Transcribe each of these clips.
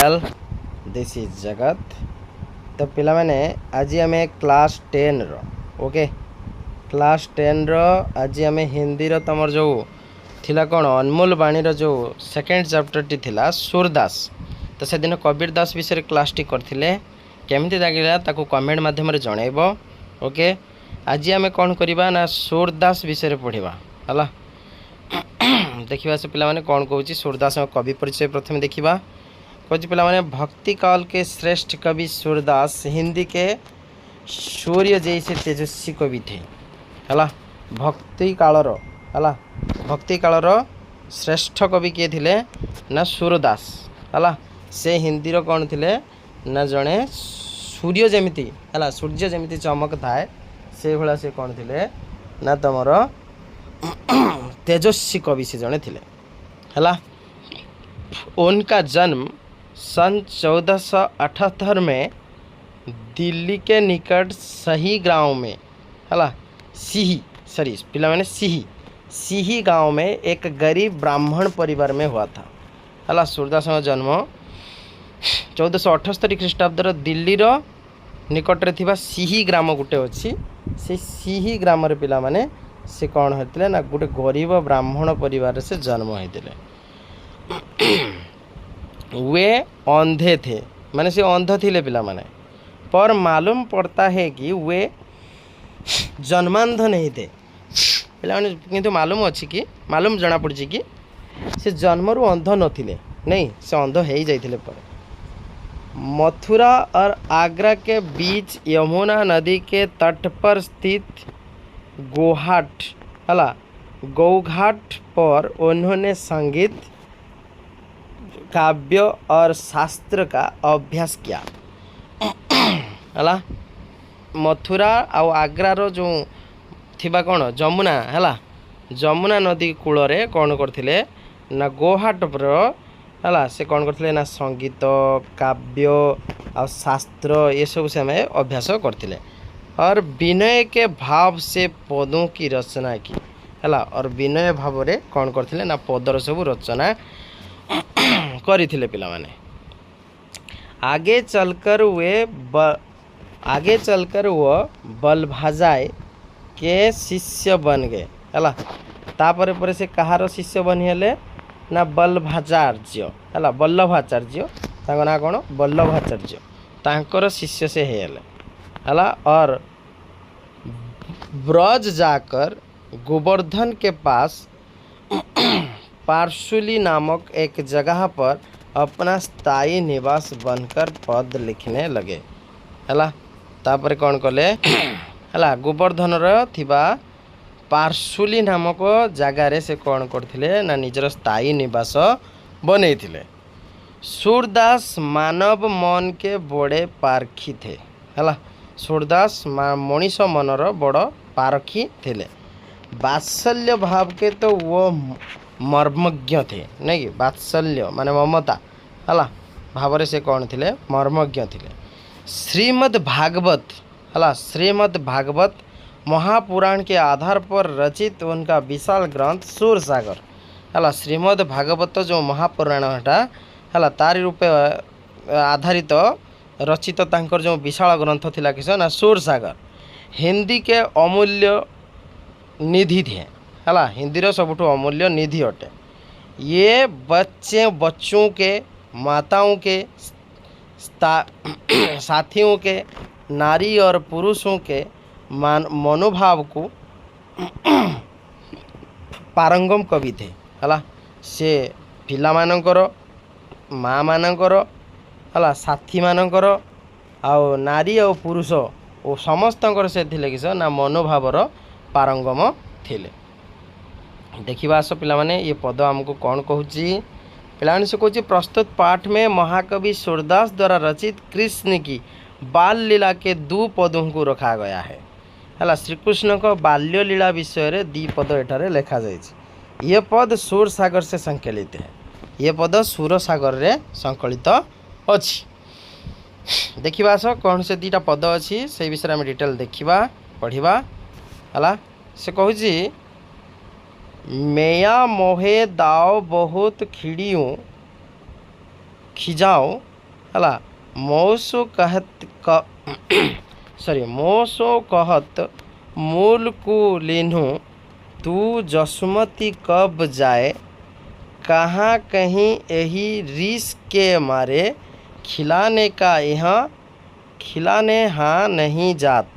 Channel this is जगत। तो पिला माने आज आम क्लास 10 रो ओके क्लास 10 रो आज आम हिंदी रो तमर जो थिला कौन अनमोल बाणी रो जो सेकेंड चैप्टर टी थिला सूरदास। तो से दिन कबीर दास विषय क्लास टी करथिले केमिति लागिला ताकू कमेंट माध्यम रे जणैबो। ओके आज आम कौन करबा ना सूरदास विषय पढ़िबा हला। देखिबा से पिला माने कौन कहूची सूरदास कवि परिचय प्रथम देखिबा। कहूची पिला माने भक्ति काल के श्रेष्ठ कवि सूरदास हिंदी के सूर्य जैसे तेजस्वी कवि थे हला। भक्ति कालर हला भक्ति कालर श्रेष्ठ कवि किए थिले ना सूरदास हला। से हिंदी रो कौन थिले ना जड़े सूर्य जमिति हला सूर्य जमिति चमक थाए से भला से कौन थिले ना तमर तेजस्वी कवि से जड़े थिले हला। उनका जन्म सन 1478 में दिल्ली के निकट सही गांव में हला सिही गांव में एक गरीब ब्राह्मण परिवार में हुआ था हला। सूरदास जन्म 1478 ख्रीष्टाब्दर दिल्ली रो निकट रे थिबा सिही ग्राम गुटे अच्छी से सिही ग्राम रे पिला माने से कौन होते ना गोटे गरीब ब्राह्मण परिवार से जन्म होते। वे अंधे थे माने से अंध थिले पिला माने पर मालूम पड़ता है कि वे जन्मांध नहीं थे पिला माने किंतु मालूम अच्छी कि मालूम जना पड़ी कि से जन्मरू अंध नथिले नहीं से अंध हो ही जाइथिले। पर मथुरा और आगरा के बीच यमुना नदी के तट पर स्थित गौघाट पर उन्होंने संगीत काव्य और शास्त्र का अभ्यास किया हला। मथुरा और आगरा रो जो थिबा कौन जमुना हला जमुना नदी कूल रे कौन करथिले ना गौघाट पर हला से कौन करथिले ना संगीत काव्य और शास्त्र ये सब से हमें अभ्यास करथिले और विनय के भाव से पदों की रचना की हला। और विनय भाव रे कौन करथिले ना पदर सब रचना करिथिले पिला माने। आगे चलकर वो बलभाजाय के शिष्य बन गए हला। तापर पर से कहार शिष्य बनी हेले ना बल्लभाचार्य हला। बल्लभाचार्य तांको ना कौन बल्लभाचार्य तांकर शिष्य से हेले हला। और ब्रज जाकर गोवर्धन के पास पार्शुली नामक एक जगह पर अपना स्थायी निवास बनकर पद लिखने लगे हला। तापर कौन कले हला गोवर्धन थिबा पार्शुली नामक जगार से कौन करथिले ना निजर स्थायी निवास बनैथिले। सूरदास मानव मन के बड़े पारखी थे हला। सूरदास मनीष मनर बड़ पारखी थिले। वात्सल्य भाव के तो वो मर्मज्ञ थे नहीं कि वात्सल्य माने ममता हला भाव से कौन थिले मर्मज्ञ थिले। श्रीमद् भागवत महापुराण के आधार पर रचित उनका विशाल ग्रंथ सूरसागर हला। श्रीमद् भागवत जो महापुराण हटा हला तारी रूपे आधारित रचित तांकर जो विशाल ग्रंथ थिला किस ना सूरसागर हिंदी के अमूल्य निधि थे हला। हिंदी रो सबुठो अमूल्य निधि अटे। ये बच्चों के माताओं के साथियों के नारी और पुरुषों के मनोभाव को पारंगम कवि थे हला। से पिला मानकर माँ मानकर हला साथी मानकर आउ नारी और पुरुष ओ समस्त से थिले किस ना मनोभावर पारंगम थिले। देखिबा आस पिला माने ये पद हमको कौन कहूची पिला माने से कहूची प्रस्तुत पाठ में महाकवि सूरदास द्वारा रचित कृष्ण की बाल लीला के 2 पदों को रखा गया है हला। श्रीकृष्ण को बाल्य लीला विषय रे 2 पद एठारे लिखा जाइछि। ये पद सूर सागर से संकलित है। ये पद सूर सागर रे संकलित अछि। देखिबा आस कौन से 2टा पद अछि से विषय में डिटेल देखिबा पढ़िबा हला। से कहूची मैया मोहे दाओ बहुत खिजाओ हला मौसो कहत सॉरी मौसो कहत मूल को लिन्हू तू जसुमती कब जाए कहाँ कहीं यही रिस के मारे खिलाने का यहाँ खिलाने हाँ नहीं जात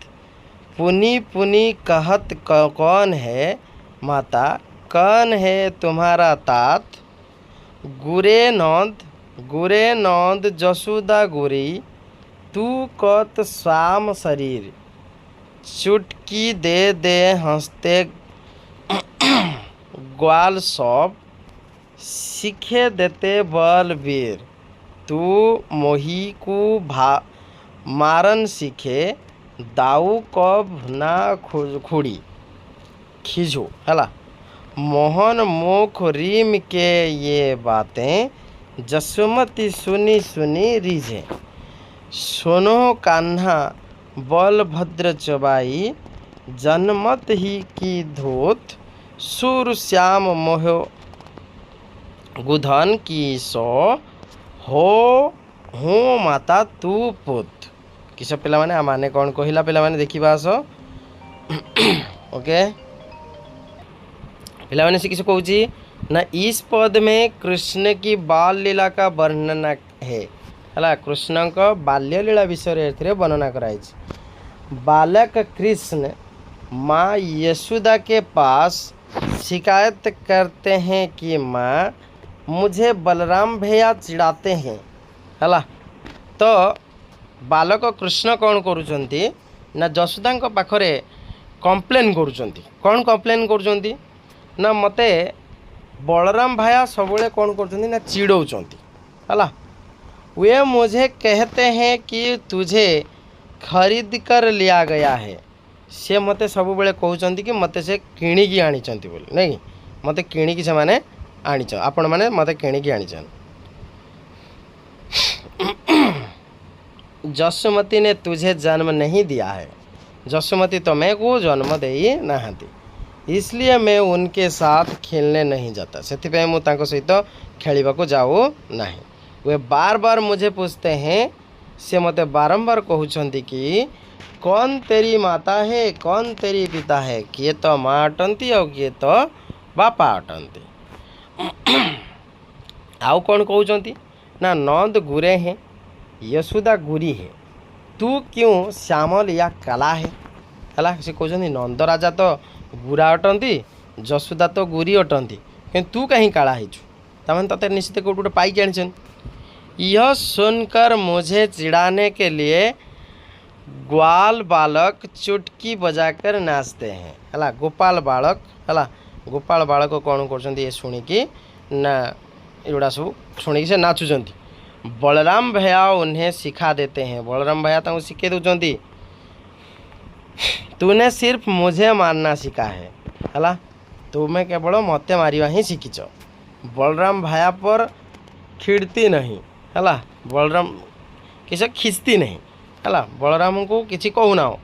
पुनी पुनी कहत कौन है माता कौन है तुम्हारा तात गुरे नंद जसोदा गुरी तू कत श्याम शरीर चुटकी दे दे हंसते ग्वाल सब सीखे देते बलवीर तू मोही को मारन सीखे दाऊ कब ना खुड़ी खिजो हला मोहन मुख रीम के ये बातें जसुमती सुनी सुनी रीझे सुनो कान्हा बलभद्र चबाई जनमत ही की धोत सुर श्याम मोह गुधन की सो हो हूँ माता तू पुत किस पिला माने माने कौन कहला पिला माने देखिबा आस ओके पिला माने से किस कहूची ना इस पद में कृष्ण की बाल लीला का वर्णन है हला कृष्ण का बाल्य लीला विषय रे वर्णना कराई बालक कृष्ण माँ यशोदा के पास शिकायत करते हैं कि माँ मुझे बलराम भैया चिढ़ाते हैं हला तो बालक कृष्ण कौन करुचंती ना जशोदा पाखरे कंप्लेन करुचंती कौन कंप्लेन करुचंती ना मते बलराम भैया सबले कौन करुचंती ना चिड़ौचंती हला वे मुझे कहते हैं कि तुझे खरीद कर लिया गया है से मते सब बेले कहउचंती कि मते से किणिकी आनीचंती बोली नहीं मते किणिकी से माने आनीच आपण माने मते किणिकी आनीचन जसुमती ने तुझे जन्म नहीं दिया है जसुमती तुम्हें को जन्म दे ही नहांती इसलिए मैं उनके साथ खेलने नहीं जाता से मु तांको सहित खेलिबा को जाऊ नहीं वे बार बार मुझे पूछते हैं से मते बारंबार कहउचंती कि कौन तेरी माता है कौन तेरी पिता है किए तो माँ अटंती और किए तो बापा अटंती आउ कौन कहउचंती ना नंद गुरे हैं यशोदा गुरी है तू क्यों श्यामल या कला है हला से कहउचंती नंद राजा तो गुरा अटंती यशोदा तो गुरी अटंती कि तू कहीं काला हेचु तमन तते निश्चित कोट गोटे पाई आनिछन यह सुनकर मुझे चिढ़ाने के लिए ग्वाल बालक चुटकी बजाकर नाचते हैं हला गोपाल बालक कौन कर ये शुणिकी ना एगुड़ा सब शुणिकी से नाचुंट बलराम भैया उन्हें सिखा देते हैं बलराम भैया तो शिखे दौरान तूने सिर्फ मुझे मारना सीखा है हला तुम्हें केवल मते मारिवा ही शिखीच बलराम भैया पर खिड़ती नहीं हला बलराम किसी खिंचती नहीं हला बलराम को किसी कहूना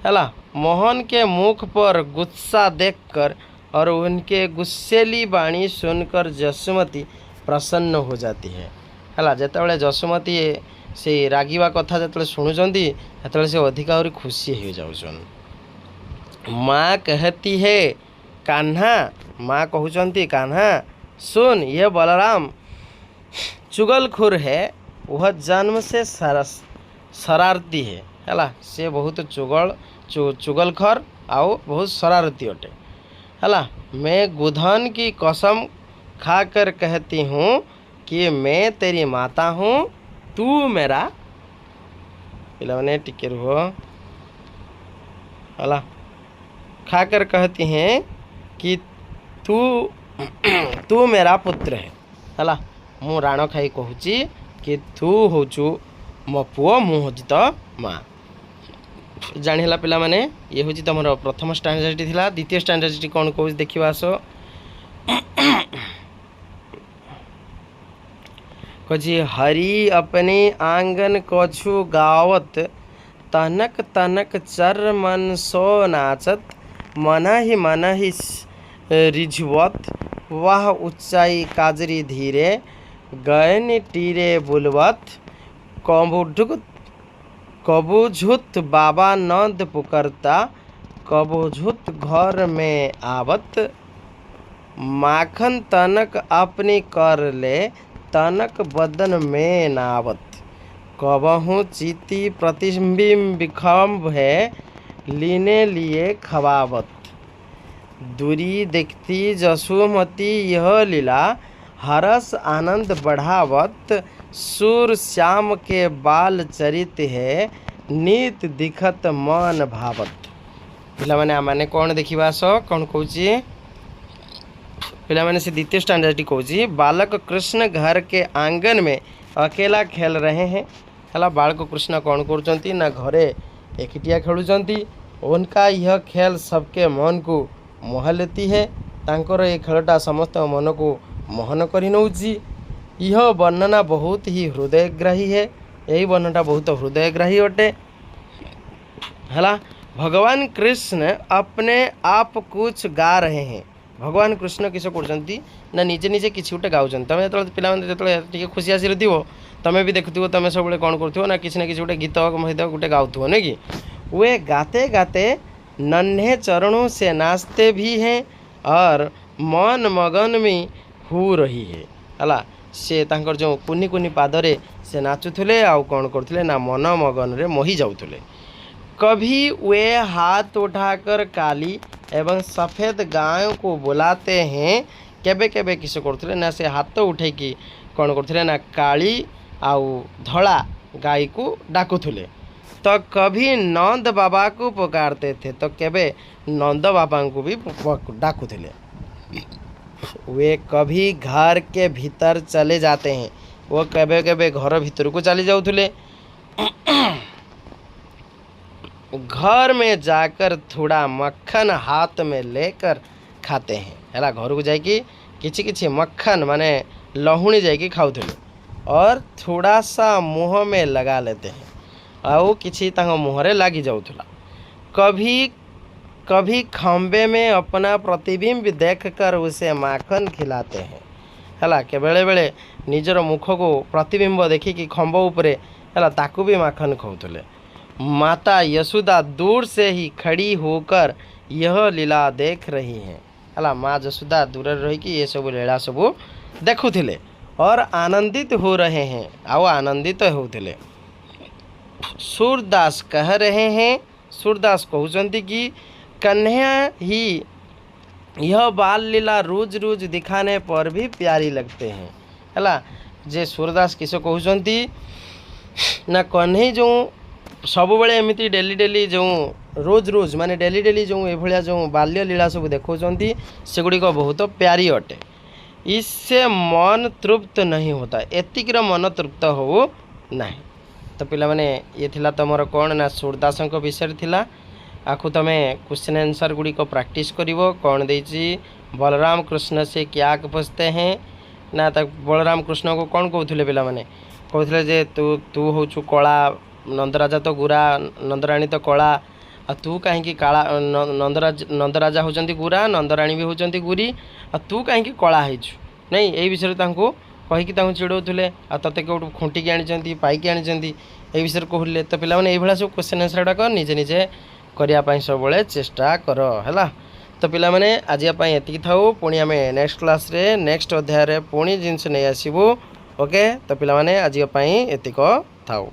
हला मोहन के मुख पर गुस्सा देखकर और उनके गुस्सेली बाणी सुनकर जसुमती प्रसन्न हो जाती है हला जेतेबेले जसुमती से रागिवा कथा जो शुणुचंती सेतेबेले से अधिक और खुशी हो जाउछन माँ कहती है कान्हा माँ कहउचंती कान्हा सुन ये बलराम चुगलखोर है वह जन्म से शरारती है से बहुत चुगलखोर आओ बहुत शरारती अटे हला मैं गुधन की कसम खाकर कहती हूँ कि मैं तेरी माता हूँ तू मेरा पिलाने टिके रुहो हला खाकर कहती हैं कि तू मेरा पुत्र है हला मु राण खाई कहूची कि तू होचु मो पुओ मु होची तो माँ जानी पिला माने ये हूँ तुम प्रथम स्टैंडर्ड थिला द्वितीय स्टैंडर्ड कौन कहूँ देखा आस कही हरी अपने आंगन कछु गावत तनक तनक चर मन सो नाचत मन ही रिझवत वह ऊंचाई काजरी धीरे गयन टीरे बुलवत कबूझुत बाबा नंद पुकारता, कबूझुत घर में आवत, माखन तनक अपनी कर ले, तनक बदन में नावत, कबहू चीती प्रतिबिंब खम्भ है, लीने लिए खवावत, दूरी देखती जसुमती यह लीला, हरस आनंद बढ़ावत, सूर श्याम के बाल चरित है, नीत दिखत मन भावत। पिला माने आमाने कौन देखिबा सो कौन कहूची पिला माने से द्वितीय स्टैंडर्ड कहूची बालक कृष्ण घर के आंगन में अकेला खेल रहे हैं। हला बालक कृष्ण कौन करुचंती ना घरे एकिटिया खेलुचंती। उनका यह खेल सबके मन को मोह लेती है। तांकर ये खेलटा समस्त मन को मोहन कर नौची। यह वर्णना बहुत ही हृदयग्राही है। यही वर्णना बहुत हृदयग्राही अटे। हला भगवान कृष्ण अपने आप कुछ गा रहे हैं। भगवान कृष्ण किस करछंती ना निजे निजे किसी गोटे गाउछन। तमे जतले पिला माने जतले टिके खुशी आसी रहथिबो तमे भी देखुथिबो तमे सब कौन करथिबो ना किसी ना किसी गोटे गीत महित गोटे गाउथिबो ने कि वे गाते गाते नन्हे चरणों से नाचते भी हैं और मन मगन में हो रही है। हला से तांकर जो कुनी कुनी पादरे से नाचुथुले आउ कौन करथुले ना मन मगन रे मोही जाउथुले। कभी वे हाथ उठाकर काली एवं सफ़ेद गायों को बुलाते हैं। केबे केबे किस करथुले ना से हाथ उठे कि कौन करथुले ना काली आउ धड़ा गाय को डाकुथुले। तो कभी नंद बाबा को पुकारते थे तो केबे नंद बाबा को भी डाकुथुले। वे कभी घर के भीतर चले जाते हैं। वो केबे केबे घर भीतर को चले जाउथुले। घर में जाकर थोड़ा मक्खन हाथ में लेकर खाते हैं। है घर को जाकि किछि किछि मक्खन माने लहुणी जाकि खाउथुले और थोड़ा सा मुँह में लगा लेते हैं आउ किछि तांग मुहरे लागी जाउथुला। कभी कभी खम्बे में अपना प्रतिबिंब देखकर उसे माखन खिलाते हैं। है के बेले बेले निजर मुख को प्रतिबिंब देखिकी खम्ब उपरे है ताकू भी माखन खाउथुले। माता यशोदा दूर से ही खड़ी होकर यह लीला देख रही हैं। है माँ यशोदा दूर रही ये सब लीला सब देखुथिले और आनंदित हो रहे हैं आउ आनंदित होउथिले। सूरदास कह रहे हैं। सूरदास कहउचंती कि कन्हैया ही यह बाल लीला रोज रोज दिखाने पर भी प्यारी लगते हैं। है जे सूरदास किस कहउचंती ना कन्हई जो सब बड़े एमती डेली डेली जो रोज रोज माने डेली डेली जो ये जो बाल्य लीला सब देखौचंती सेगुड़ी को बहुत प्यारी अटे। इससे मन तृप्त नहीं होता। एतिकर मन तृप्त हो नहीं। तो पिला माने ये थिला तमर कौन ना सूरदास विषय थिला। आखु तमे क्वेश्चन आंसर गुड़ी को प्रैक्टिस करिवो। कौन देछि बलराम कृष्ण से क्या पूछते हैं ना तक बलराम कृष्ण को कौन कहउथले पिला माने कहउथले जे तू होछु कला नंदराजा तो गुरा नंदराणी तो कला आ तू कहीं काला नंदराजा होचंती गुरा नंदराणी भी होचंती गुरी आ तू कहीं कला हैछु नहीं यही विषय तांको कहीकि चिड़ौले आ तते कौटू खुंटिकी आनी पाइकी आनी ये विषय कहले। तो पिलाने ये सब क्वेश्चन आंसर गुड़ाक निजे निजे करने सब चेष्टा कर है। तो पिला माने आज एति थाउ पुणी आम नेक्स्ट क्लास रे नेक्स्ट अध्याय पुणी जिनस नहीं आसबू। ओके तो पिला माने आज एतिक थाउ।